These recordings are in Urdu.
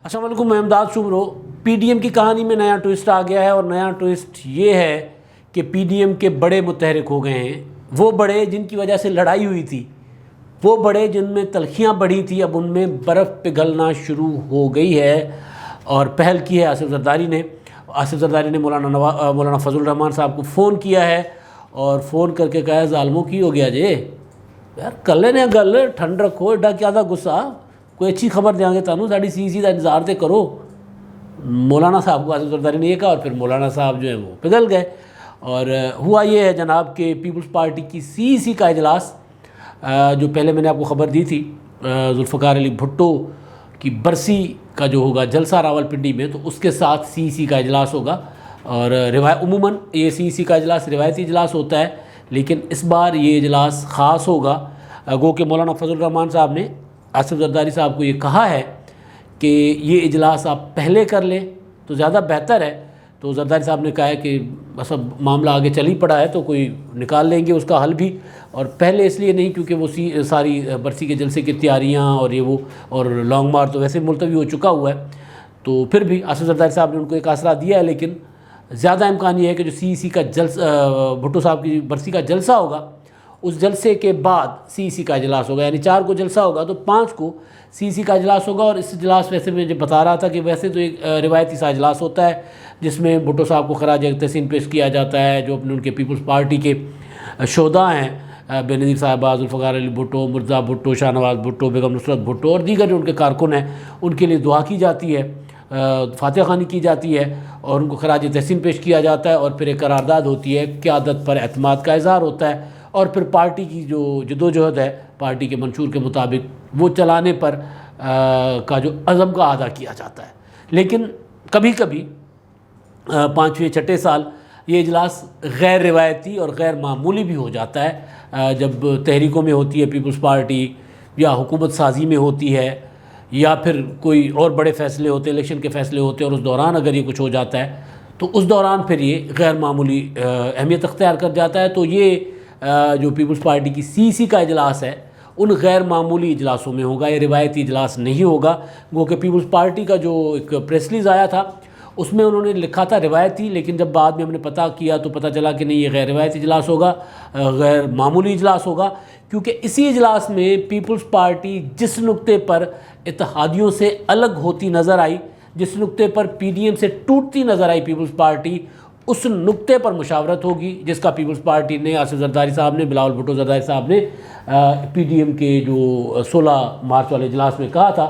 السلام علیکم، میں امداد شمرو۔ پی ڈی ایم کی کہانی میں نیا ٹوئسٹ آ گیا ہے، اور نیا ٹوئسٹ یہ ہے کہ پی ڈی ایم کے بڑے متحرک ہو گئے ہیں۔ وہ بڑے جن کی وجہ سے لڑائی ہوئی تھی، وہ بڑے جن میں تلخیاں بڑھی تھی، اب ان میں برف پگھلنا شروع ہو گئی ہے۔ اور پہل کی ہے آصف زرداری نے۔ آصف زرداری نے مولانا فضل الرحمان صاحب کو فون کیا ہے، اور فون کر کے کہا ہے ظالموں کی ہو گیا جی یار، کر لینے گل، ٹھنڈ رکھو، ایڈا کیا تھا غصہ، کوئی اچھی خبر دیں گے تانوں، ساڑی سی کا انتظار تے کرو۔ مولانا صاحب کو آصف زرداری نے یہ کہا، اور پھر مولانا صاحب جو ہیں وہ پگھل گئے۔ اور ہوا یہ ہے جناب کہ پیپلز پارٹی کی سی کا اجلاس، جو پہلے میں نے آپ کو خبر دی تھی، ذوالفقار علی بھٹو کی برسی کا جو ہوگا جلسہ راولپنڈی میں، تو اس کے ساتھ سی کا اجلاس ہوگا۔ اور عموماً یہ سی کا اجلاس روایتی اجلاس ہوتا ہے، لیکن اس بار یہ اجلاس خاص ہوگا۔ گو کہ مولانا فضل الرحمان صاحب نے آصف زرداری صاحب کو یہ کہا ہے کہ یہ اجلاس آپ پہلے کر لیں تو زیادہ بہتر ہے۔ تو زرداری صاحب نے کہا ہے کہ بس اب معاملہ آگے چل ہی پڑا ہے، تو کوئی نکال لیں گے اس کا حل بھی، اور پہلے اس لیے نہیں کیونکہ وہ ساری برسی کے جلسے کی تیاریاں اور یہ وہ، اور لانگ مارچ تو ویسے ملتوی ہو چکا ہوا ہے۔ تو پھر بھی آصف زرداری صاحب نے ان کو ایک آسرا دیا ہے، لیکن زیادہ امکان یہ ہے کہ جو سی کا جلسہ، بھٹو صاحب کی برسی کا جلسہ ہوگا، اس جلسے کے بعد سی کا اجلاس ہوگا، یعنی 4 کو جلسہ ہوگا تو 5 کو سی کا اجلاس ہوگا۔ اور اس اجلاس ویسے میں جو بتا رہا تھا کہ ویسے تو ایک روایتی سا اجلاس ہوتا ہے، جس میں بھٹو صاحب کو خراج تحسین پیش کیا جاتا ہے، جو اپنے ان کے پیپلز پارٹی کے شہداء ہیں، بے نظیر صاحبہ، ذوالفقار علی بھٹو، مرزا بھٹو، شاہ نواز بھٹو، بیگم نصرت بھٹو اور دیگر جو ان کے کارکن ہیں، ان کے لیے دعا کی جاتی ہے، فاتحہ خوانی کی جاتی ہے، اور ان کو خراج تحسین پیش کیا جاتا ہے، اور پھر ایک قرارداد ہوتی ہے، قیادت پر اعتماد کا اظہار ہوتا ہے، اور پھر پارٹی کی جو جدوجہد ہے پارٹی کے منشور کے مطابق وہ چلانے پر کا جو عزم کا اعادہ کیا جاتا ہے۔ لیکن کبھی کبھی 5ویں 6ٹھے سال یہ اجلاس غیر روایتی اور غیر معمولی بھی ہو جاتا ہے، جب تحریکوں میں ہوتی ہے پیپلز پارٹی، یا حکومت سازی میں ہوتی ہے، یا پھر کوئی اور بڑے فیصلے ہوتے ہیں، الیکشن کے فیصلے ہوتے ہیں، اور اس دوران اگر یہ کچھ ہو جاتا ہے تو اس دوران پھر یہ غیر معمولی اہمیت اختیار کر جاتا ہے۔ تو یہ جو پیپلز پارٹی کی سی کا اجلاس ہے، ان غیر معمولی اجلاسوں میں ہوگا، یہ روایتی اجلاس نہیں ہوگا۔ وہ کہ پیپلز پارٹی کا جو ایک پریس ریلیز آیا تھا، اس میں انہوں نے لکھا تھا روایتی، لیکن جب بعد میں ہم نے پتہ کیا تو پتہ چلا کہ نہیں، یہ غیر روایتی اجلاس ہوگا، غیر معمولی اجلاس ہوگا، کیونکہ اسی اجلاس میں پیپلز پارٹی جس نقطے پر اتحادیوں سے الگ ہوتی نظر آئی، جس نقطے پر پی ڈی ایم سے ٹوٹتی نظر آئی پیپلز پارٹی، اس نقطے پر مشاورت ہوگی، جس کا پیپلز پارٹی نے، آصف زرداری صاحب نے، بلاول بھٹو زرداری صاحب نے پی ڈی ایم کے جو 16 مارچ والے اجلاس میں کہا تھا،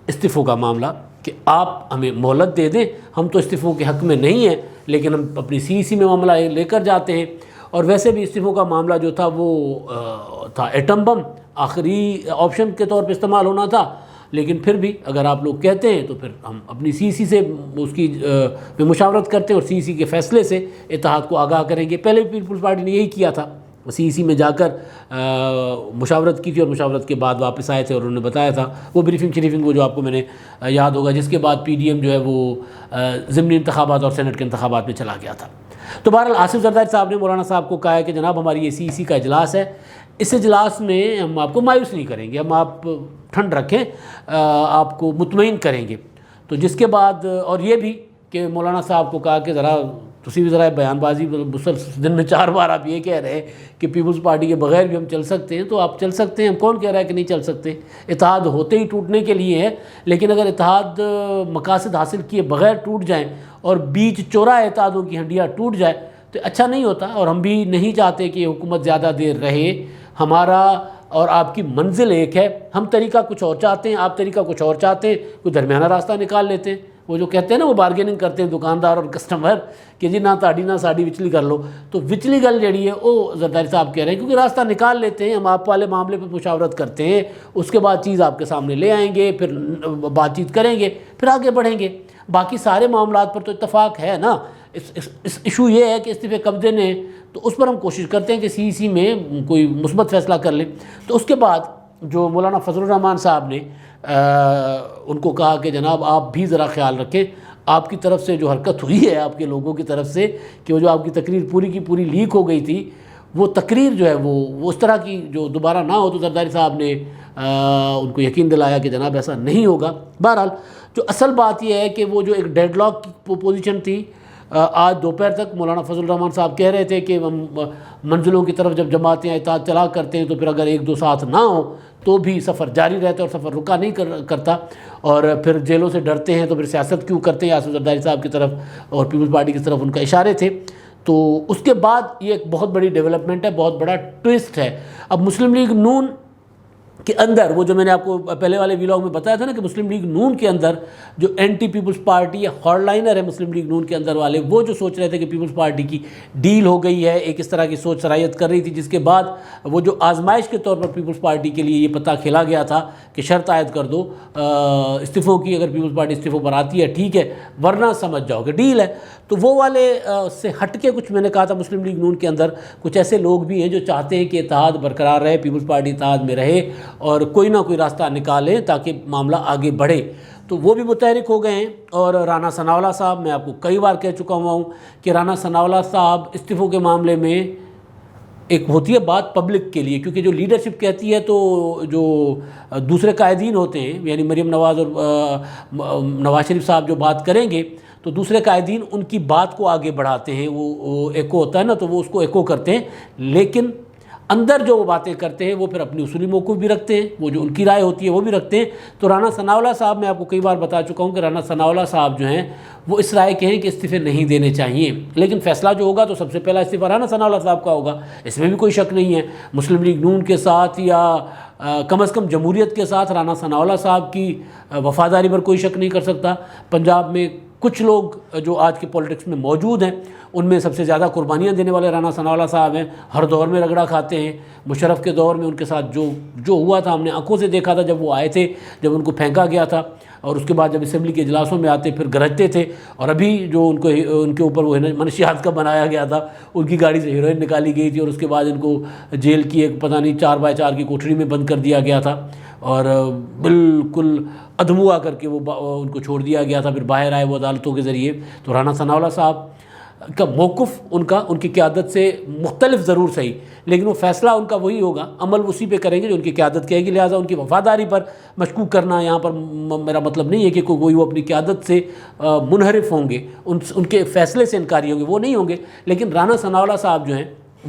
استعفوں کا معاملہ، کہ آپ ہمیں مہلت دے دیں، ہم تو استعفوں کے حق میں نہیں ہیں، لیکن ہم اپنی سی میں معاملہ لے کر جاتے ہیں۔ اور ویسے بھی استعفوں کا معاملہ جو تھا وہ تھا ایٹم بم، آخری آپشن کے طور پہ استعمال ہونا تھا، لیکن پھر بھی اگر آپ لوگ کہتے ہیں تو پھر ہم اپنی سی سے اس کی میں مشاورت کرتے ہیں، اور سی کے فیصلے سے اتحاد کو آگاہ کریں گے۔ پہلے پیپلز پارٹی نے یہی کیا تھا، سی میں جا کر مشاورت کی تھی، اور مشاورت کے بعد واپس آئے تھے، اور انہوں نے بتایا تھا وہ بریفنگ وہ جو آپ کو میں نے یاد ہوگا، جس کے بعد پی ڈی ایم جو ہے وہ ضمنی انتخابات اور سینٹ کے انتخابات میں چلا گیا تھا۔ تو بہرحال آصف زرداری صاحب نے مولانا صاحب کو کہا ہے کہ جناب ہماری یہ سی کا اجلاس ہے، اس اجلاس میں ہم آپ کو مایوس نہیں کریں گے، ہم آپ ٹھنڈ رکھیں، آپ کو مطمئن کریں گے۔ تو جس کے بعد اور یہ بھی کہ مولانا صاحب کو کہا کہ تسی بھی ذرا بیان بازی دن میں 4 بار آپ یہ کہہ رہے کہ پیپلز پارٹی کے بغیر بھی ہم چل سکتے ہیں، تو آپ چل سکتے ہیں، ہم کون کہہ رہا ہے کہ نہیں چل سکتے؟ اتحاد ہوتے ہی ٹوٹنے کے لیے ہے، لیکن اگر اتحاد مقاصد حاصل کیے بغیر ٹوٹ جائیں، اور بیچ چوراہے اتحادوں کی ہنڈیاں ٹوٹ جائے تو اچھا نہیں ہوتا، اور ہم بھی نہیں چاہتے کہ حکومت زیادہ دیر رہے۔ ہمارا اور آپ کی منزل ایک ہے، ہم طریقہ کچھ اور چاہتے ہیں، آپ طریقہ کچھ اور چاہتے ہیں، کوئی درمیانہ راستہ نکال لیتے ہیں۔ وہ جو کہتے ہیں نا، وہ بارگیننگ کرتے ہیں دکاندار اور کسٹمر کہ جی نہ تاڑی نہ ساڑی وچلی کر لو، تو وچلی گل جڑی ہے وہ زرداری صاحب کہہ رہے ہیں، کیونکہ راستہ نکال لیتے ہیں، ہم آپ والے معاملے پہ مشاورت کرتے ہیں، اس کے بعد چیز آپ کے سامنے لے آئیں گے، پھر بات چیت کریں گے، پھر آگے بڑھیں گے۔ باقی سارے معاملات پر تو اتفاق ہے نا۔ اس ایشو یہ ہے کہ استعفے کب دینے، تو اس پر ہم کوشش کرتے ہیں کہ سی میں کوئی مثبت فیصلہ کر لیں۔ تو اس کے بعد جو مولانا فضل الرحمان صاحب نے ان کو کہا کہ جناب آپ بھی ذرا خیال رکھیں، آپ کی طرف سے جو حرکت ہوئی ہے آپ کے لوگوں کی طرف سے، کہ وہ جو آپ کی تقریر پوری کی پوری لیک ہو گئی تھی، وہ تقریر جو ہے وہ اس طرح کی جو دوبارہ نہ ہو۔ تو زرداری صاحب نے ان کو یقین دلایا کہ جناب ایسا نہیں ہوگا۔ بہرحال جو اصل بات یہ ہے کہ وہ جو ایک ڈیڈ لاک کی پوزیشن تھی، آج دوپہر تک مولانا فضل الرحمان صاحب کہہ رہے تھے کہ ہم منزلوں کی طرف جب جماعتیں اتحاد چلا کرتے ہیں تو پھر اگر ایک دو ساتھ نہ ہوں تو بھی سفر جاری رہتا ہے اور سفر رکا نہیں کرتا، اور پھر جیلوں سے ڈرتے ہیں تو پھر سیاست کیوں کرتے ہیں، آصف زرداری صاحب کی طرف اور پیپلز پارٹی کی طرف ان کا اشارے تھے۔ تو اس کے بعد یہ ایک بہت بڑی ڈیولپمنٹ ہے، بہت بڑا ٹوئسٹ ہے۔ اب مسلم لیگ نون کے اندر وہ جو میں نے آپ کو پہلے والے ویلاگ میں بتایا تھا نا کہ مسلم لیگ نون کے اندر جو اینٹی پیپلز پارٹی یا ہارڈ لائنر ہے مسلم لیگ نون کے اندر والے، وہ جو سوچ رہے تھے کہ پیپلز پارٹی کی ڈیل ہو گئی ہے، ایک اس طرح کی سوچ سرایت کر رہی تھی، جس کے بعد وہ جو آزمائش کے طور پر پیپلز پارٹی کے لیے یہ پتہ کھیلا گیا تھا کہ شرط عائد کر دو استعفوں کی، اگر پیپلز پارٹی استعفوں پر آتی ہے ٹھیک ہے ورنہ سمجھ جاؤ کہ ڈیل ہے۔ تو وہ والے سے ہٹ کے کچھ میں نے کہا تھا مسلم لیگ نون کے اندر کچھ ایسے لوگ بھی ہیں جو چاہتے ہیں کہ اتحاد برقرار رہے، پیپلز پارٹی اتحاد میں رہے اور کوئی نہ کوئی راستہ نکالیں تاکہ معاملہ آگے بڑھے۔ تو وہ بھی متحرک ہو گئے ہیں، اور رانا ثناءاللہ صاحب، میں آپ کو کئی بار کہہ چکا ہوا ہوں کہ رانا ثناءاللہ صاحب استعفوں کے معاملے میں ایک ہوتی ہے بات پبلک کے لیے، کیونکہ جو لیڈرشپ کہتی ہے تو جو دوسرے قائدین ہوتے ہیں یعنی مریم نواز اور نواز شریف صاحب جو بات کریں گے تو دوسرے قائدین ان کی بات کو آگے بڑھاتے ہیں، وہ ایکو ہوتا ہے نا تو وہ اس کو ایکو کرتے ہیں، لیکن اندر جو وہ باتیں کرتے ہیں وہ پھر اپنی اصولی موقف بھی رکھتے ہیں، وہ جو ان کی رائے ہوتی ہے وہ بھی رکھتے ہیں۔ تو رانا ثناءاللہ صاحب، میں آپ کو کئی بار بتا چکا ہوں کہ رانا ثناءاللہ صاحب جو ہیں وہ اس رائے کے ہیں کہ استعفے نہیں دینے چاہیے، لیکن فیصلہ جو ہوگا تو سب سے پہلا استعفیٰ رانا ثناءاللہ صاحب کا ہوگا، اس میں بھی کوئی شک نہیں ہے۔ مسلم لیگ نون کے ساتھ یا کم از کم جمہوریت کے ساتھ رانا ثناءاللہ صاحب کی وفاداری پر کوئی شک نہیں کر سکتا۔ پنجاب میں کچھ لوگ جو آج کے پولیٹکس میں موجود ہیں ان میں سب سے زیادہ قربانیاں دینے والے رانا ثناءاللہ صاحب ہیں، ہر دور میں رگڑا کھاتے ہیں۔ مشرف کے دور میں ان کے ساتھ جو ہوا تھا ہم نے آنکھوں سے دیکھا تھا، جب وہ آئے تھے، جب ان کو پھینکا گیا تھا، اور اس کے بعد جب اسمبلی کے اجلاسوں میں آتے پھر گرجتے تھے، اور ابھی جو ان کے اوپر وہ منشیات کا بنایا گیا تھا، ان کی گاڑی سے ہیروئن نکالی گئی تھی اور اس کے بعد ان کو جیل کی ایک پتہ نہیں 4x4 کی کوٹھری میں بند کر دیا گیا تھا، اور بالکل ادھموا کر کے وہ ان کو چھوڑ دیا گیا تھا، پھر باہر آئے وہ عدالتوں کے ذریعے۔ تو رانا ثناءاللہ صاحب کا موقف ان کی قیادت سے مختلف ضرور صحیح، لیکن وہ فیصلہ ان کا وہی ہوگا، عمل اسی پہ کریں گے جو ان کی قیادت کہے گی، لہٰذا ان کی وفاداری پر مشکوک کرنا یہاں پر میرا مطلب نہیں ہے کہ کوئی وہ اپنی قیادت سے منحرف ہوں گے، ان کے فیصلے سے انکاری ہوں گے، وہ نہیں ہوں گے، لیکن رانا ثناءاللہ صاحب جو ہیں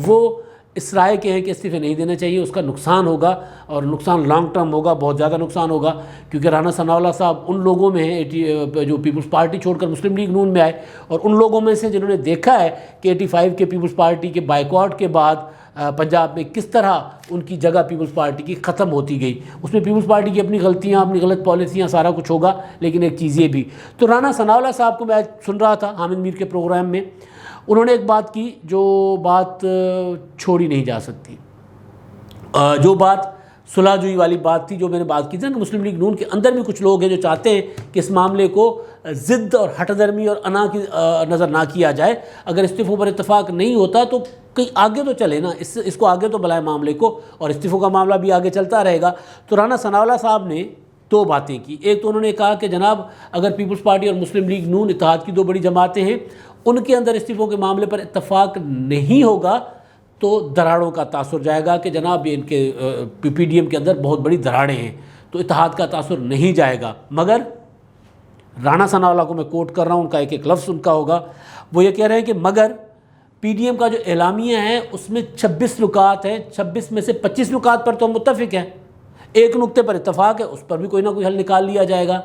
وہ اس رائے کے ہیں کہ استعفے نہیں دینے چاہیے، اس کا نقصان ہوگا اور نقصان لانگ ٹرم ہوگا، بہت زیادہ نقصان ہوگا، کیونکہ رانا ثناءاللہ صاحب ان لوگوں میں ہیں جو پیپلز پارٹی چھوڑ کر مسلم لیگ نون میں آئے، اور ان لوگوں میں سے جنہوں نے دیکھا ہے کہ 85 کے پیپلز پارٹی کے بائیکاٹ کے بعد پنجاب میں کس طرح ان کی جگہ پیپلز پارٹی کی ختم ہوتی گئی۔ اس میں پیپلز پارٹی کی اپنی غلطیاں، اپنی غلط پالیسیاں، سارا کچھ ہوگا، لیکن ایک چیز یہ بھی۔ تو رانا ثناءاللہ صاحب کو میں سن رہا تھا حامد میر کے پروگرام میں، انہوں نے ایک بات کی جو بات چھوڑی نہیں جا سکتی، جو بات صلح جوئی والی بات تھی، جو میں نے بات کی تھی کہ مسلم لیگ نون کے اندر بھی کچھ لوگ ہیں جو چاہتے ہیں کہ اس معاملے کو ضد اور ہٹ درمی اور انا کی نظر نہ کیا جائے، اگر استعفوں پر اتفاق نہیں ہوتا تو کہیں آگے تو چلے نا، اس کو آگے تو بلائے معاملے کو، اور استعفوں کا معاملہ بھی آگے چلتا رہے گا۔ تو رانا ثناءاللہ صاحب نے دو باتیں کی، ایک تو انہوں نے کہا کہ جناب اگر پیپلز پارٹی اور مسلم لیگ نون اتحاد کی دو بڑی جماعتیں ہیں، ان کے اندر استعفوں کے معاملے پر اتفاق نہیں ہوگا تو دراڑوں کا تاثر جائے گا کہ جناب یہ ان کے پی ڈی ایم کے اندر بہت بڑی دراڑیں ہیں، تو اتحاد کا تاثر نہیں جائے گا۔ مگر رانا ثناءاللہ کو میں کوٹ کر رہا ہوں، ان کا ایک ایک لفظ ان کا ہوگا، وہ یہ کہہ رہے ہیں کہ مگر پی ڈی ایم کا جو اعلامیہ ہے اس میں 26 نکات ہیں، 26 میں سے 25 نکات پر تو ہم متفق ہیں، ایک نقطے پر اتفاق ہے، اس پر بھی کوئی نہ کوئی حل نکال لیا جائے گا۔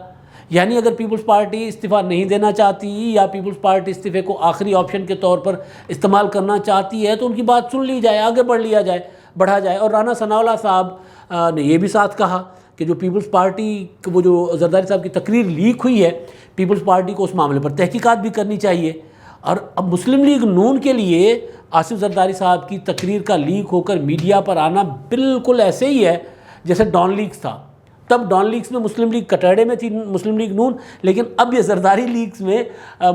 یعنی اگر پیپلز پارٹی استعفیٰ نہیں دینا چاہتی یا پیپلز پارٹی استعفے کو آخری آپشن کے طور پر استعمال کرنا چاہتی ہے تو ان کی بات سن لی جائے، آگے بڑھا جائے۔ اور رانا ثناءاللہ صاحب نے یہ بھی ساتھ کہا کہ جو پیپلز پارٹی وہ جو زرداری صاحب کی تقریر لیک ہوئی ہے، پیپلز پارٹی کو اس معاملے پر تحقیقات بھی کرنی چاہیے۔ اور اب مسلم لیگ نون کے لیے آصف زرداری صاحب کی تقریر کا لیک ہو کر میڈیا پر آنا بالکل ایسے ہی ہے جیسے ڈان لیکس تھا۔ تب ڈان لیکس میں مسلم لیگ کٹڑے میں تھی مسلم لیگ نون، لیکن اب یہ زرداری لیکس میں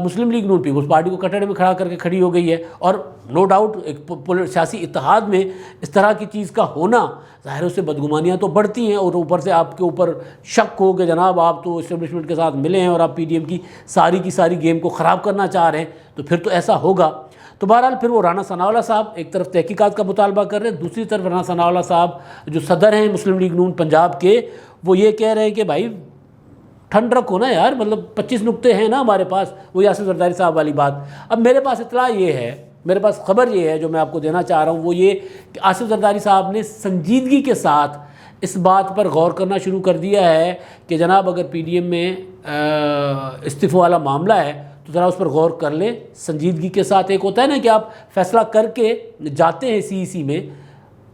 مسلم لیگ نون پیپلز پارٹی کو کٹڑے میں کھڑا کر کے کھڑی ہو گئی ہے۔ اور نو ڈاؤٹ ایک سیاسی اتحاد میں اس طرح کی چیز کا ہونا ظاہر اس سے بدگمانیاں تو بڑھتی ہیں، اور اوپر سے آپ کے اوپر شک ہو کہ جناب آپ تو اسٹیبلشمنٹ کے ساتھ ملے ہیں اور آپ پی ڈی ایم کی ساری گیم کو خراب کرنا چاہ رہے ہیں، تو پھر تو ایسا ہوگا۔ تو بہرحال پھر وہ رانا ثناءاللہ صاحب ایک طرف تحقیقات کا مطالبہ کر رہے ہیں، دوسری طرف رانا ثناءاللہ صاحب جو صدر ہیں مسلم لیگ نون پنجاب کے، وہ یہ کہہ رہے ہیں کہ بھائی ٹھنڈ رکھو نا یار، مطلب 25 نقطے ہیں نا ہمارے پاس، وہی آصف زرداری صاحب والی بات۔ اب میرے پاس اطلاع یہ ہے، میرے پاس خبر یہ ہے جو میں آپ کو دینا چاہ رہا ہوں، وہ یہ کہ آصف زرداری صاحب نے سنجیدگی کے ساتھ اس بات پر غور کرنا شروع کر دیا ہے کہ جناب اگر پی ڈی ایم میں استعفے والا معاملہ ہے تو ذرا اس پر غور کر لیں سنجیدگی کے ساتھ۔ ایک ہوتا ہے نا کہ آپ فیصلہ کر کے جاتے ہیں سی ای سی میں،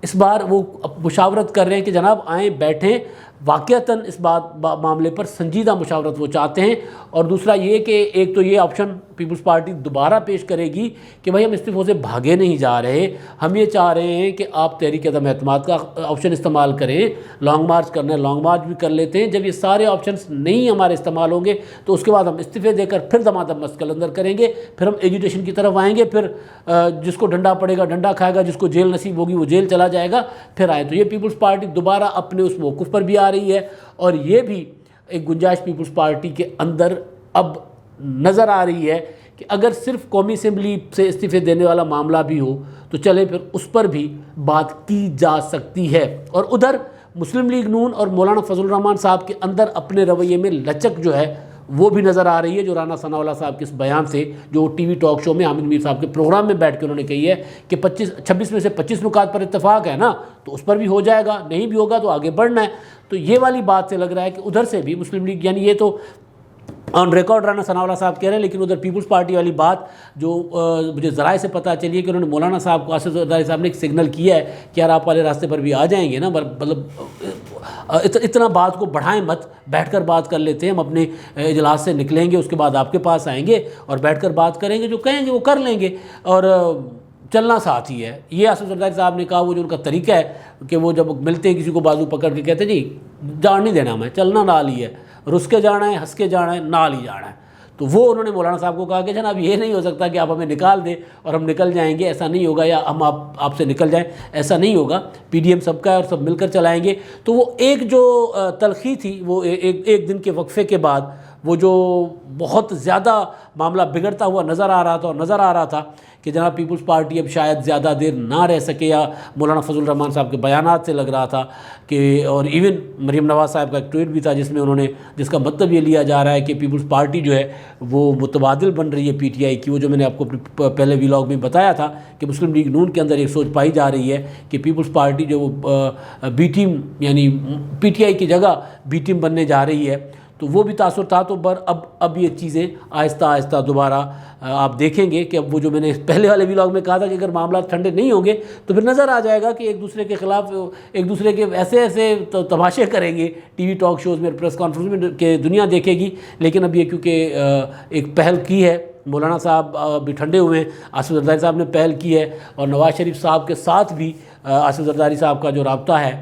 اس بار وہ مشاورت کر رہے ہیں کہ جناب آئیں بیٹھیں، واقعتاً اس معاملے پر سنجیدہ مشاورت وہ چاہتے ہیں۔ اور دوسرا یہ کہ ایک تو یہ آپشن پیپلز پارٹی دوبارہ پیش کرے گی کہ بھائی ہم استعفوں سے بھاگے نہیں جا رہے، ہم یہ چاہ رہے ہیں کہ آپ تحریک عدم اعتماد کا آپشن استعمال کریں، لانگ مارچ کرنا ہے لانگ مارچ بھی کر لیتے ہیں۔ جب یہ سارے آپشنس نہیں ہمارے استعمال ہوں گے تو اس کے بعد ہم استعفے دے کر پھر دمادم مسکل اندر کریں گے، پھر ہم ایجوٹیشن کی طرف آئیں گے، پھر جس کو ڈنڈا پڑے گا ڈنڈا کھائے گا، جس کو جیل نصیب ہوگی وہ جیل چلا جائے گا، پھر آئے۔ تو یہ پیپلز پارٹی دوبارہ اپنے اس موقف پر بھی آ رہی ہے، اور یہ بھی ایک گنجائش پیپلز پارٹی کے اندر اب نظر آ رہی ہے کہ اگر صرف قومی اسمبلی سے استعفے دینے والا معاملہ بھی ہو تو چلے پھر اس پر بھی بات کی جا سکتی ہے۔ اور ادھر مسلم لیگ نون اور مولانا فضل الرحمان صاحب کے اندر اپنے رویے میں لچک جو ہے وہ بھی نظر آ رہی ہے، جو رانا ثناءاللہ صاحب کے اس بیان سے جو ٹی وی ٹاک شو میں حامد میر صاحب کے پروگرام میں بیٹھ کے انہوں نے کہی ہے کہ 26 میں سے 25 نکات پر اتفاق ہے نا تو اس پر بھی ہو جائے گا، نہیں بھی ہوگا تو آگے بڑھنا ہے۔ تو یہ والی بات سے لگ رہا ہے کہ ادھر سے بھی مسلم لیگ، یعنی یہ تو آن ریکارڈ رانا ثناءاللہ صاحب کہہ رہے ہیں، لیکن ادھر پیپلز پارٹی والی بات جو مجھے ذرائع سے پتہ چلی ہے کہ انہوں نے مولانا صاحب کو، آصف زرداری صاحب نے ایک سگنل کیا ہے کہ یار آپ والے راستے پر بھی آ جائیں گے نا، مطلب اتنا بات کو بڑھائیں مت، بیٹھ کر بات کر لیتے ہیں، ہم اپنے اجلاس سے نکلیں گے اس کے بعد آپ کے پاس آئیں گے اور بیٹھ کر بات کریں گے، جو کہیں گے وہ کر لیں گے، اور چلنا ساتھ ہی ہے۔ یہ آصف زرداری صاحب نے کہا، وہ جو ان کا طریقہ ہے کہ وہ جب ملتے ہیں کسی کو بازو پکڑ کے کہتے ہیں جی جان نہیں دینا، میں چلنا نال ہی ہے، رس کے جانا ہے، ہنس کے جانا ہے، نال ہی جانا ہے۔ تو وہ انہوں نے مولانا صاحب کو کہا کہ جناب یہ نہیں ہو سکتا کہ آپ ہمیں نکال دیں اور ہم نکل جائیں گے، ایسا نہیں ہوگا، یا ہم آپ سے نکل جائیں، ایسا نہیں ہوگا، پی ڈی ایم سب کا ہے اور سب مل کر چلائیں گے۔ تو وہ ایک جو تلخی تھی وہ ایک دن کے وقفے کے بعد وہ جو بہت زیادہ معاملہ بگڑتا ہوا نظر آ رہا تھا، اور نظر آ رہا تھا کہ جناب پیپلز پارٹی اب شاید زیادہ دیر نہ رہ سکے، یا مولانا فضل الرحمان صاحب کے بیانات سے لگ رہا تھا کہ، اور ایون مریم نواز صاحب کا ایک ٹویٹ بھی تھا جس کا مطلب یہ لیا جا رہا ہے کہ پیپلز پارٹی جو ہے وہ متبادل بن رہی ہے پی ٹی آئی کی۔ وہ جو میں نے آپ کو پہلے ویلاگ میں بتایا تھا کہ مسلم لیگ نون کے اندر ایک سوچ پائی جا رہی ہے کہ پیپلز پارٹی جو وہ بی ٹیم، یعنی پی ٹی آئی کی جگہ بی ٹیم بننے جا رہی ہے، تو وہ بھی تاثراتوں پر اب یہ چیزیں آہستہ آہستہ دوبارہ آپ دیکھیں گے کہ اب وہ جو میں نے پہلے والے ویلاگ میں کہا تھا کہ اگر معاملات ٹھنڈے نہیں ہوں گے تو پھر نظر آ جائے گا کہ ایک دوسرے کے خلاف ایک دوسرے کے ایسے تماشے کریں گے ٹی وی ٹاک شوز میں، پریس کانفرنس میں، کہ دنیا دیکھے گی۔ لیکن اب یہ کیونکہ ایک پہل کی ہے، مولانا صاحب بھی ٹھنڈے ہوئے ہیں، آصف زرداری صاحب نے پہل کی ہے، اور نواز شریف صاحب کے ساتھ بھی آصف زرداری صاحب کا جو رابطہ ہے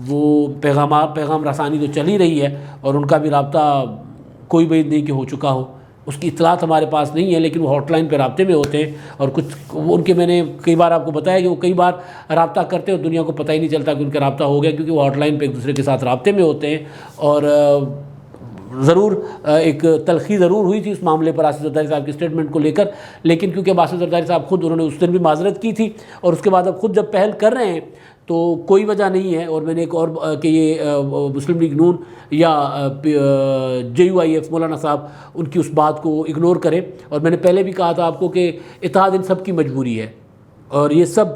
وہ پیغام رسانی تو چل ہی رہی ہے، اور ان کا بھی رابطہ کوئی بعید نہیں کہ ہو چکا ہو، اس کی اطلاعات ہمارے پاس نہیں ہے، لیکن وہ ہاٹ لائن پہ رابطے میں ہوتے ہیں، اور کچھ ان کے میں نے کئی بار آپ کو بتایا کہ وہ کئی بار رابطہ کرتے ہیں اور دنیا کو پتہ ہی نہیں چلتا کہ ان کا رابطہ ہو گیا، کیونکہ وہ ہاٹ لائن پہ ایک دوسرے کے ساتھ رابطے میں ہوتے ہیں۔ اور ضرور ایک تلخی ضرور ہوئی تھی اس معاملے پر آصف زرداری صاحب کے اسٹیٹمنٹ کو لے کر، لیکن کیونکہ آصف زرداری صاحب خود انہوں نے اس دن بھی معذرت کی تھی، اور اس کے بعد اب خود جب پہل کر رہے ہیں تو کوئی وجہ نہیں ہے۔ اور میں نے ایک اور کہ یہ مسلم لیگ نون یا جے یو آئی ایف مولانا صاحب ان کی اس بات کو اگنور کریں، اور میں نے پہلے بھی کہا تھا آپ کو کہ اتحاد ان سب کی مجبوری ہے، اور یہ سب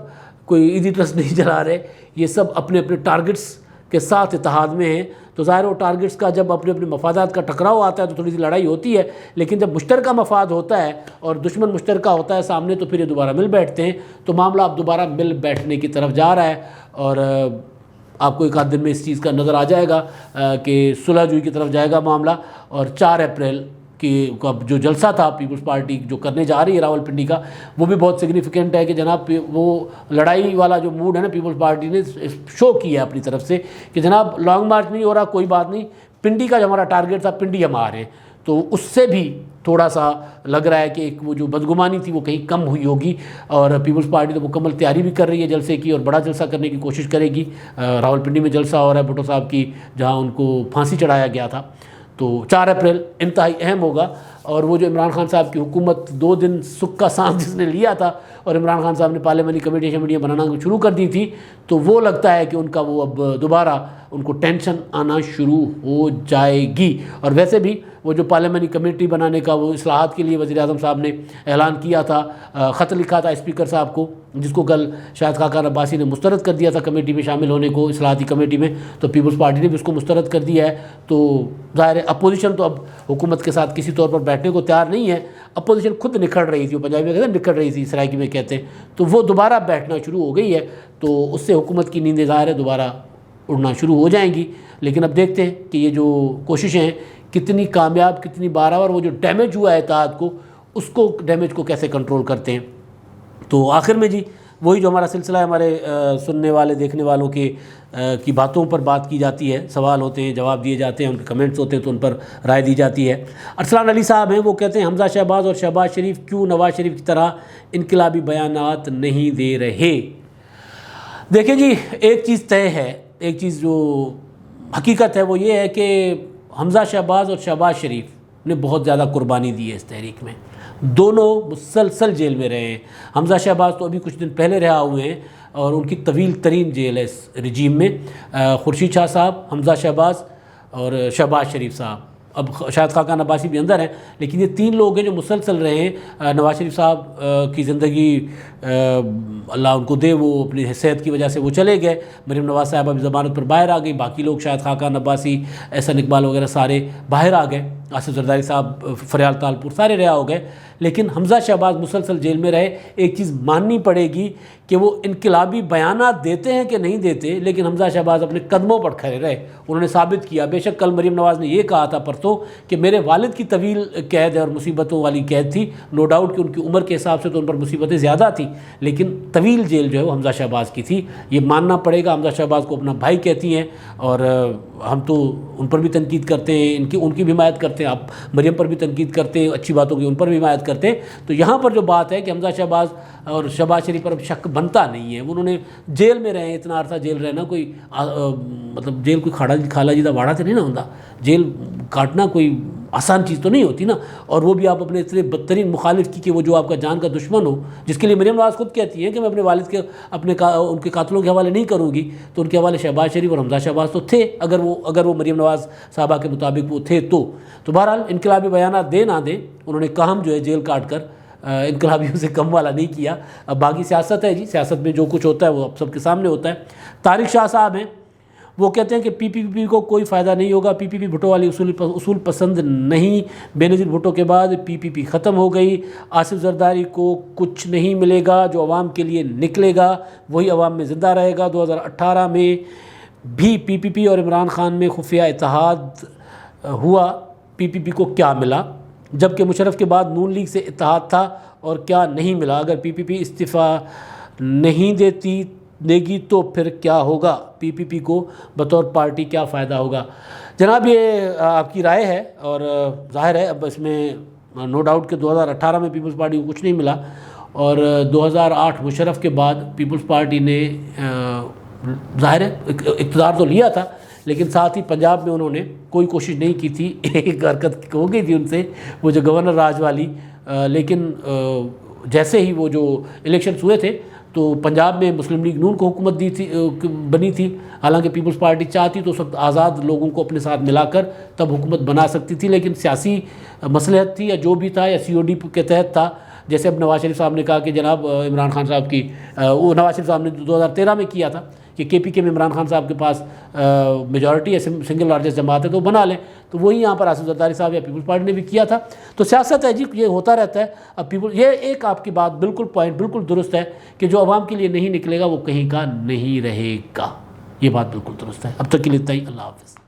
کوئی ایزی ٹرسٹ نہیں چلا رہے، یہ سب اپنے اپنے ٹارگٹس کے ساتھ اتحاد میں ہیں۔ تو ظاہر وہ ٹارگٹس کا جب اپنے اپنے مفادات کا ٹکراؤ آتا ہے تو تھوڑی سی لڑائی ہوتی ہے، لیکن جب مشترکہ مفاد ہوتا ہے اور دشمن مشترکہ ہوتا ہے سامنے تو پھر یہ دوبارہ مل بیٹھتے ہیں۔ تو معاملہ اب دوبارہ مل بیٹھنے کی طرف جا رہا ہے، اور آپ کو ایک آدھ دن میں اس چیز کا نظر آ جائے گا کہ صلح جوئی کی طرف جائے گا معاملہ۔ اور 4 اپریل کی جو جلسہ تھا پیپلز پارٹی جو کرنے جا رہی ہے راول پنڈی کا، وہ بھی بہت سگنیفیکنٹ ہے کہ جناب وہ لڑائی والا جو موڈ ہے نا پیپلز پارٹی نے شو کیا ہے اپنی طرف سے کہ جناب لانگ مارچ نہیں ہو رہا، کوئی بات نہیں، پنڈی کا جو ہمارا ٹارگٹ تھا پنڈی ہم آ رہے ہیں۔ تو اس سے بھی تھوڑا سا لگ رہا ہے کہ ایک وہ جو بدگمانی تھی وہ کہیں کم ہوئی ہوگی، اور پیپلز پارٹی تو مکمل تیاری بھی کر رہی ہے جلسے کی، اور بڑا جلسہ کرنے کی کوشش کرے گی۔ راول پنڈی میں جلسہ ہو رہا ہے بھٹو صاحب کی، جہاں ان کو پھانسی چڑھایا گیا تھا۔ تو 4 اپریل انتہائی اہم ہوگا، اور وہ جو عمران خان صاحب کی حکومت 2 دن سکھ کا سانس جس نے لیا تھا اور عمران خان صاحب نے پارلیمنٹری کمیٹیاں بنانا شروع کر دی تھی، تو وہ لگتا ہے کہ ان کا وہ اب دوبارہ ان کو ٹینشن آنا شروع ہو جائے گی۔ اور ویسے بھی وہ جو پارلیمنٹری کمیٹی بنانے کا وہ اصلاحات کے لیے وزیر اعظم صاحب نے اعلان کیا تھا، خط لکھا تھا اسپیکر صاحب کو، جس کو کل شاہد خاقان عباسی نے مسترد کر دیا تھا کمیٹی میں شامل ہونے کو، اصلاحاتی کمیٹی میں، تو پیپلز پارٹی نے بھی اس کو مسترد کر دیا ہے۔ تو ظاہر ہے اپوزیشن تو اب حکومت کے ساتھ کسی طور پر بیٹھنے کو تیار نہیں ہے، اپوزیشن خود نکھر رہی تھی، وہ پنجابی میں کہتے ہیں نکھر رہی تھی، سرائکی میں کہتے ہیں، تو وہ دوبارہ بیٹھنا شروع ہو گئی ہے، تو اس سے حکومت کی نیندیں ظاہر ہے دوبارہ اڑنا شروع ہو جائیں گی۔ لیکن اب دیکھتے ہیں کہ یہ جو کوششیں ہیں کتنی کامیاب، کتنی باراور، وہ جو ڈیمیج ہوا ہے اتحاد کو، اس کو ڈیمیج کو کیسے کنٹرول کرتے ہیں۔ تو آخر میں جی وہی جو ہمارا سلسلہ ہے، ہمارے سننے والے دیکھنے والوں کی باتوں پر بات کی جاتی ہے، سوال ہوتے ہیں، جواب دیے جاتے ہیں، ان کے کمنٹس ہوتے ہیں تو ان پر رائے دی جاتی ہے۔ ارسلان علی صاحب ہیں، وہ کہتے ہیں حمزہ شہباز اور شہباز شریف کیوں نواز شریف کی طرح انقلابی بیانات نہیں دے رہے؟ دیکھیں جی، ایک چیز طے ہے، ایک چیز جو حقیقت ہے وہ یہ ہے کہ حمزہ شہباز اور شہباز شریف نے بہت زیادہ قربانی دی ہے اس تحریک میں، دونوں مسلسل جیل میں رہے ہیں۔ حمزہ شہباز تو ابھی کچھ دن پہلے رہا ہوئے ہیں اور ان کی طویل ترین جیل ہے اس رجیم میں۔ خورشید شاہ صاحب، حمزہ شہباز اور شہباز شریف صاحب، اب شاہد خاقان عباسی بھی اندر ہیں، لیکن یہ 3 لوگ ہیں جو مسلسل رہے ہیں۔ نواز شریف صاحب کی زندگی اللہ ان کو دے، وہ اپنی صحت کی وجہ سے وہ چلے گئے، مریم نواز صاحب ابھی ضمانت پر باہر آ گئی، باقی لوگ شاہد خاقان عباسی، احسن اقبال وغیرہ سارے باہر آ گئے، آصف زرداری صاحب، فریال تالپور سارے رہا ہو گئے، لیکن حمزہ شہباز مسلسل جیل میں رہے۔ ایک چیز ماننی پڑے گی کہ وہ انقلابی بیانات دیتے ہیں کہ نہیں دیتے، لیکن حمزہ شہباز اپنے قدموں پر کھڑے رہے، انہوں نے ثابت کیا۔ بے شک کل مریم نواز نے یہ کہا تھا پرسوں کہ میرے والد کی طویل قید ہے اور مصیبتوں والی قید تھی، نو ڈاؤٹ کہ ان کی عمر کے حساب سے تو ان پر مصیبتیں زیادہ تھیں، لیکن طویل جیل جو ہے وہ حمزہ شہباز کی تھی، یہ ماننا پڑے گا۔ حمزہ شہباز کو اپنا بھائی کہتی ہیں اور ہم تو ان پر بھی تنقید کرتے ہیں، ان کی بھی حمایت کرتے ہیں، آپ مریم پر بھی تنقید کرتے ہیں، اچھی باتوں کی ان پر بھی حمایت کرتے ہیں۔ تو یہاں پر جو بات ہے کہ حمزہ شہباز اور شہباز شریف پر اب شک بنتا نہیں ہے، انہوں نے جیل میں رہے، اتنا عرصہ جیل رہنا کوئی مطلب جیل کوئی کھالا جیدہ واڑا تو نہیں نا ہوتا، جیل کاٹنا کوئی آسان چیز تو نہیں ہوتی نا، اور وہ بھی آپ اپنے اتنے بدترین مخالف کی کہ وہ جو آپ کا جان کا دشمن ہو، جس کے لیے مریم نواز خود کہتی ہے کہ میں اپنے والد کے ان کے قاتلوں کے حوالے نہیں کروں گی، تو ان کے حوالے شہباز شریف اور حمزہ شہباز تو تھے، اگر وہ مریم نواز صاحبہ کے مطابق وہ تھے تو بہرحال انقلابی بیانات دے نہ دیں، انہوں نے کام جو ہے جیل کاٹ کر انقلابیوں سے کم والا نہیں کیا۔ اب باقی سیاست ہے جی، سیاست میں جو کچھ ہوتا ہے وہ اب سب کے سامنے ہوتا ہے۔ طارق شاہ صاحب ہیں، وہ کہتے ہیں کہ پی پی پی کو کوئی فائدہ نہیں ہوگا، پی پی پی بھٹو والی اصول پسند نہیں، بے نظیر بھٹو کے بعد پی پی پی ختم ہو گئی، آصف زرداری کو کچھ نہیں ملے گا، جو عوام کے لیے نکلے گا وہی عوام میں زندہ رہے گا۔ 2018 میں بھی پی پی پی اور عمران خان میں خفیہ اتحاد ہوا، پی پی پی کو کیا ملا؟ جبکہ مشرف کے بعد نون لیگ سے اتحاد تھا اور کیا نہیں ملا؟ اگر پی پی پی استعفیٰ نہیں دے گی تو پھر کیا ہوگا؟ پی پی پی کو بطور پارٹی کیا فائدہ ہوگا؟ جناب یہ آپ کی رائے ہے اور ظاہر ہے اب اس میں نو ڈاؤٹ کہ 2018 میں پیپلز پارٹی کو کچھ نہیں ملا اور 2008 مشرف کے بعد پیپلز پارٹی نے ظاہر ہے اقتدار تو لیا تھا، لیکن ساتھ ہی پنجاب میں انہوں نے کوئی کوشش نہیں کی تھی۔ ایک حرکت ہو گئی تھی ان سے، وہ جو گورنر راج والی، لیکن جیسے ہی وہ جو الیکشنز ہوئے تھے تو پنجاب میں مسلم لیگ نون کو حکومت بنی تھی، حالانکہ پیپلز پارٹی چاہتی تو اس وقت آزاد لوگوں کو اپنے ساتھ ملا کر تب حکومت بنا سکتی تھی، لیکن سیاسی مصلحت تھی یا جو بھی تھا یا سی او ڈی کے تحت تھا۔ جیسے اب نواز شریف صاحب نے کہا کہ جناب عمران خان صاحب کی وہ نواز شریف صاحب نے 2013 میں کیا تھا کہ کے پی کے میں عمران خان صاحب کے پاس میجورٹی ہے، سنگل لارجسٹ جماعت ہے تو بنا لیں، تو وہی یہاں پر آصف زرداری صاحب یا پیپلز پارٹی نے بھی کیا تھا۔ تو سیاست ہے جی، یہ ہوتا رہتا ہے۔ اب یہ ایک آپ کی بات بالکل درست ہے کہ جو عوام کے لیے نہیں نکلے گا وہ کہیں کا نہیں رہے گا، یہ بات بالکل درست ہے۔ اب تک کے لیے اتنا ہی، اللہ حافظ۔